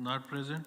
not present.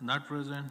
not present.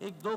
1-2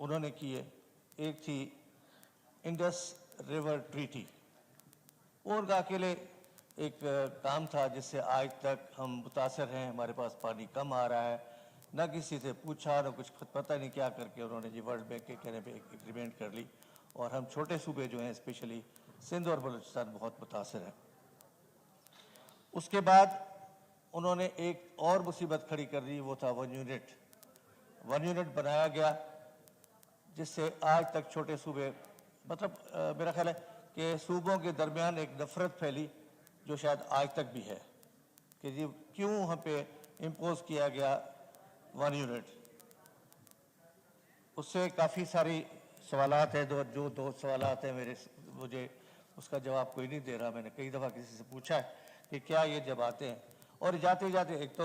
انہوں نے کیے. ایک تھی انڈس ریور ٹریٹی. اور کا اکیلے ایک کام تھا جس سے آج تک ہم متاثر ہیں. ہمارے پاس پانی کم آ رہا ہے, نہ کسی سے پوچھا نہ کچھ, پتہ نہیں کیا کر کے انہوں نے جی ورلڈ بینک کے کہنے پہ ایک ایگریمنٹ کر لی, اور ہم چھوٹے صوبے جو ہیں اسپیشلی سندھ اور بلوچستان بہت متاثر ہیں. اس کے بعد انہوں نے ایک اور مصیبت کھڑی کر دی, وہ تھا 1 یونٹ. 1 یونٹ بنایا گیا جس سے آج تک چھوٹے صوبے, مطلب میرا خیال ہے کہ صوبوں کے درمیان ایک نفرت پھیلی جو شاید آج تک بھی ہے کہ جی کیوں ہم پہ امپوز کیا گیا 1 یونٹ. اس سے کافی ساری سوالات ہیں. دو سوالات ہیں میرے, مجھے اس کا جواب کوئی نہیں دے رہا. میں نے کئی دفعہ کسی سے پوچھا ہے کہ کیا یہ جب آتے ہیں, اور جاتے جاتے ایک تو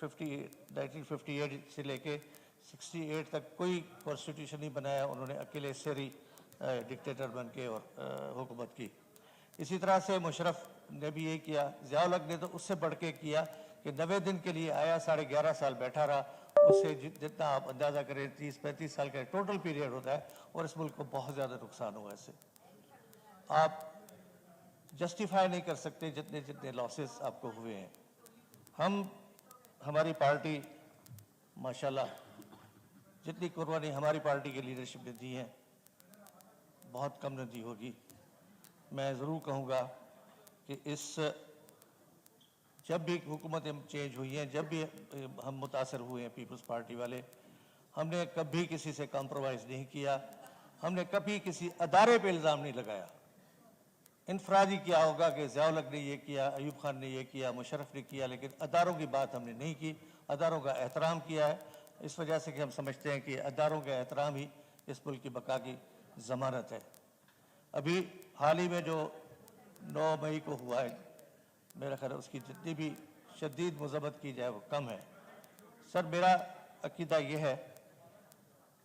1958 سے لے کے 68 تک کوئی کانسٹیٹیوشن نہیں بنایا. انہوں نے اکیلے سری ڈکٹیٹر بن کے اور حکومت کی. اسی طرح سے مشرف نے بھی یہ کیا. ضیاء الحق نے تو اس سے بڑھ کے کیا کہ 90 دن کے لیے آیا, 11.5 سال بیٹھا رہا. اس سے جتنا آپ اندازہ کریں 30-35 سال کا ٹوٹل پیریڈ ہوتا ہے, اور اس ملک کو بہت زیادہ نقصان ہوا. اس سے آپ جسٹیفائی نہیں کر سکتے جتنے لاسز آپ کو ہوئے ہیں. ہماری پارٹی ماشاءاللہ جتنی قربانی ہماری پارٹی کے لیڈرشپ نے دی ہیں بہت کم نے دی ہوگی. میں ضرور کہوں گا کہ جب بھی حکومتیں چینج ہوئی ہیں, جب بھی ہم متاثر ہوئے ہیں پیپلز پارٹی والے, ہم نے کبھی کسی سے کمپرومائز نہیں کیا. ہم نے کبھی کسی ادارے پہ الزام نہیں لگایا. انفرادی کیا ہوگا کہ ضیاء الحق نے یہ کیا, ایوب خان نے یہ کیا, مشرف نے کیا, لیکن اداروں کی بات ہم نے نہیں کی. اداروں کا احترام کیا ہے, اس وجہ سے کہ ہم سمجھتے ہیں کہ اداروں کا احترام ہی اس ملک کی بقا کی ضمانت ہے. ابھی حال ہی میں جو 9 مئی کو ہوا ہے, میرا خیال ہے اس کی جتنی بھی شدید مذمت کی جائے وہ کم ہے. سر میرا عقیدہ یہ ہے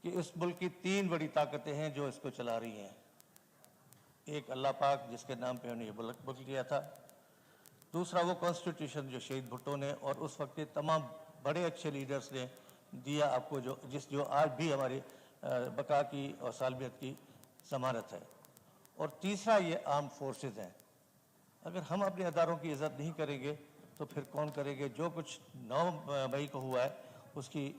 کہ اس ملک کی 3 بڑی طاقتیں ہیں جو اس کو چلا رہی ہیں. ایک اللہ پاک جس کے نام پہ انہوں نے یہ ملک لیا تھا. دوسرا وہ کانسٹیٹیوشن جو شہید بھٹو نے اور اس وقت کے تمام بڑے اچھے لیڈرز نے دیا آپ کو, جو آج بھی ہماری بقا کی اور سالمیت کی ضمانت ہے. اور تیسرا یہ آرمڈ فورسز ہیں. اگر ہم اپنے اداروں کی عزت نہیں کریں گے تو پھر کون کریں گے؟ جو کچھ 9 مئی کو ہوا ہے اس کی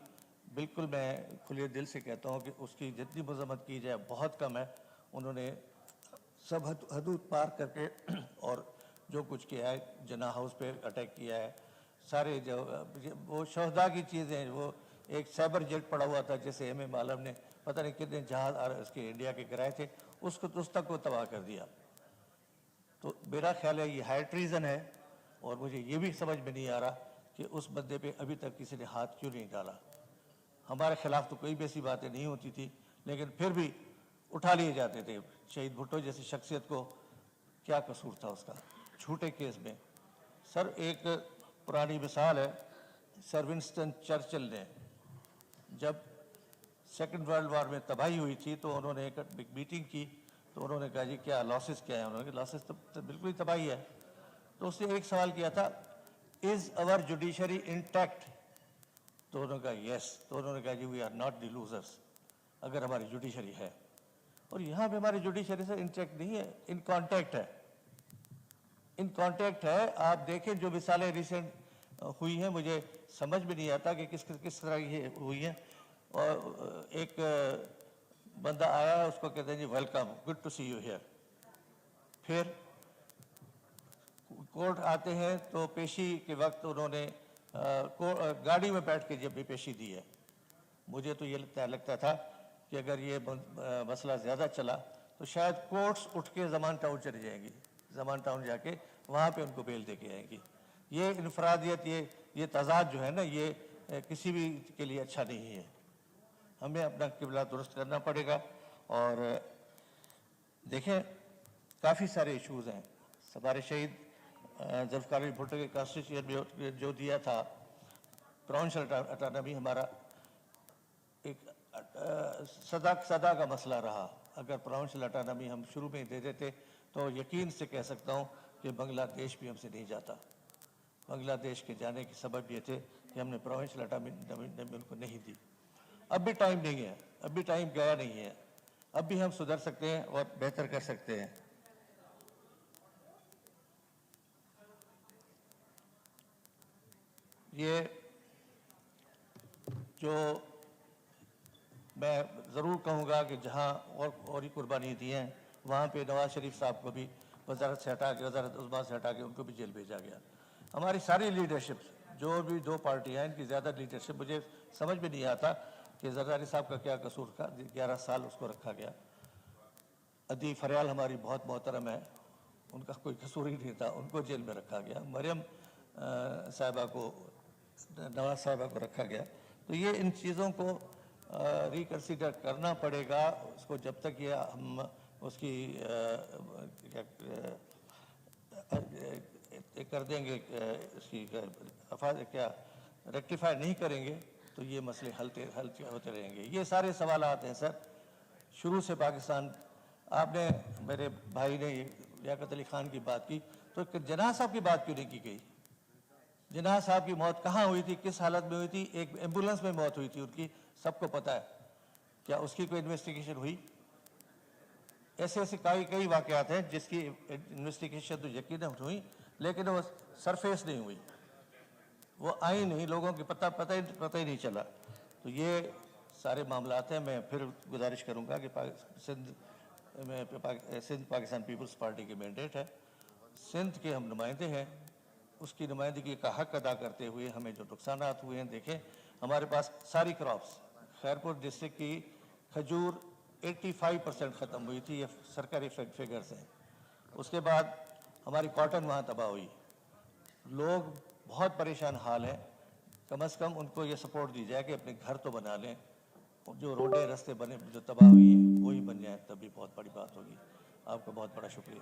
بالکل میں کھلے دل سے کہتا ہوں کہ اس کی جتنی مذمت کی جائے بہت کم ہے. انہوں نے سب حدود پار کر کے اور جو کچھ کیا ہے, جناح ہاؤس پہ اٹیک کیا ہے, سارے جو وہ شہداء کی چیزیں, وہ ایک سائبر جیٹ پڑا ہوا تھا جسے ایم اے عالم نے پتہ نہیں کتنے جہاز اس کے انڈیا کے کرائے تھے, اس تک کو تباہ کر دیا. تو میرا خیال ہے یہ ہائی ٹریزن ہے, اور مجھے یہ بھی سمجھ میں نہیں آ رہا کہ اس بندے پہ ابھی تک کسی نے ہاتھ کیوں نہیں ڈالا. ہمارے خلاف تو کوئی بھی ایسی باتیں نہیں ہوتی تھی, لیکن پھر بھی اٹھا لیے جاتے تھے. شہید بھٹو جیسی شخصیت کو کیا قصور تھا اس کا جھوٹے کیس میں؟ سر ایک پرانی مثال ہے, سر ونسٹن چرچل نے جب 2nd ورلڈ وار میں تباہی ہوئی تھی تو انہوں نے ایک میٹنگ کی, تو انہوں نے کہا جی کیا لاسز کیا ہیں؟ انہوں نے کہا لاسز تو بالکل ہی تباہی ہے. تو اس نے ایک سوال کیا تھا, از اور جوڈیشری انٹیکٹ؟ تو انہوں نے کہا یس. تو انہوں نے کہا جی we are not the losers, اگر ہماری جوڈیشری ہے. اور یہاں پہ ہماری جوڈیشری سے انٹیکٹ نہیں ہے, ان کانٹیکٹ ہے. ان کانٹیکٹ ہے. آپ دیکھیں جو مثالیں ریسنٹ ہوئی ہیں, مجھے سمجھ میں نہیں آتا کہ کس طرح یہ ہوئی ہیں. اور ایک بندہ آیا, اس کو کہتے ہیں جی welcome, good to see you here. پھر کورٹ آتے ہیں تو پیشی کے وقت انہوں نے گاڑی میں بیٹھ کے جب بھی پیشی دی ہے. مجھے تو یہ لگتا تھا کہ اگر یہ مسئلہ زیادہ چلا تو شاید کورٹس اٹھ کے زمان ٹاؤن چلی جائیں گی, زمان ٹاؤن جا کے وہاں پہ ان کو بیل دے کے آئیں گی. یہ انفرادیت, یہ تضاد جو ہے نا, یہ کسی بھی کے لیے اچھا نہیں ہے. ہمیں اپنا قبلہ درست کرنا پڑے گا. اور دیکھیں کافی سارے ایشوز ہیں. ہمارے شہید ذوالفقار علی بھٹو کے کانسٹیٹیوشن میں جو دیا تھا پروونشل اٹانومی, ہمارا ایک صدا کا مسئلہ رہا. اگر پروونشل اٹانومی ہم شروع میں دے دیتے تو یقین سے کہہ سکتا ہوں کہ بنگلہ دیش بھی ہم سے نہیں جاتا. بنگلہ دیش کے جانے کے سبب یہ تھے کہ ہم نے پروونشل اٹانومی ان کو نہیں دی. اب بھی ٹائم نہیں ہے, ابھی ٹائم گیا نہیں ہے, اب بھی ہم سدھر سکتے ہیں اور بہتر کر سکتے ہیں. یہ جو میں ضرور کہوں گا کہ جہاں اور ہی قربانی دی ہیں وہاں پہ نواز شریف صاحب کو بھی وزارت سے ہٹا کے, وزارت عظمیٰ سے ہٹا کے ان کو بھی جیل بھیجا گیا. ہماری ساری لیڈرشپ, جو بھی 2 پارٹیاں ہیں, ان کی زیادہ لیڈرشپ, مجھے سمجھ میں نہیں آتا کہ زرداری صاحب کا کیا قصور تھا, 11 سال اس کو رکھا گیا. عدی فریال ہماری بہت محترم ہے, ان کا کوئی قصور ہی نہیں تھا, ان کو جیل میں رکھا گیا. مریم صاحبہ کو, نواز صاحبہ کو رکھا گیا. تو یہ ان چیزوں کو ریکنسیڈر کرنا پڑے گا. اس کو جب تک یہ ہم اس کی کر دیں گے, اس کی کیا ریکٹیفائی نہیں کریں گے تو یہ مسئلے حل ہوتے رہیں گے. یہ سارے سوالات ہیں سر, شروع سے پاکستان. آپ نے, میرے بھائی نے لیاقت علی خان کی بات کی, تو جناح صاحب کی بات کیوں نہیں کی گئی؟ جناح صاحب کی موت کہاں ہوئی تھی, کس حالت میں ہوئی تھی؟ ایک ایمبولنس میں موت ہوئی تھی ان کی, سب کو پتہ ہے. کیا اس کی کوئی انویسٹیگیشن ہوئی؟ ایسے کئی واقعات ہیں جس کی انویسٹیگیشن تو یقیناً ہوئی, لیکن وہ سرفیس نہیں ہوئی, وہ آئی نہیں, لوگوں کی پتہ ہی نہیں چلا. تو یہ سارے معاملات ہیں. میں پھر گزارش کروں گا کہ سندھ پاکستان پیپلز پارٹی کی مینڈیٹ ہے, سندھ کے ہم نمائندے ہیں, اس کی نمائندگی کا حق ادا کرتے ہوئے ہمیں جو نقصانات ہوئے ہیں, دیکھیں ہمارے پاس ساری کراپس, خیرپور ڈسٹرکٹ کی کھجور 85% ختم ہوئی تھی, یہ سرکاری فگرز ہیں. اس کے بعد ہماری کاٹن وہاں تباہ ہوئی, لوگ بہت پریشان حال ہیں. کم از کم ان کو یہ سپورٹ دی جائے کہ اپنے گھر تو بنا لیں, جو روڈیں رستے بنے جو تباہ ہوئی ہیں وہی بن جائیں, تب بھی بہت بڑی بات ہوگی. آپ کا بہت بڑا شکریہ.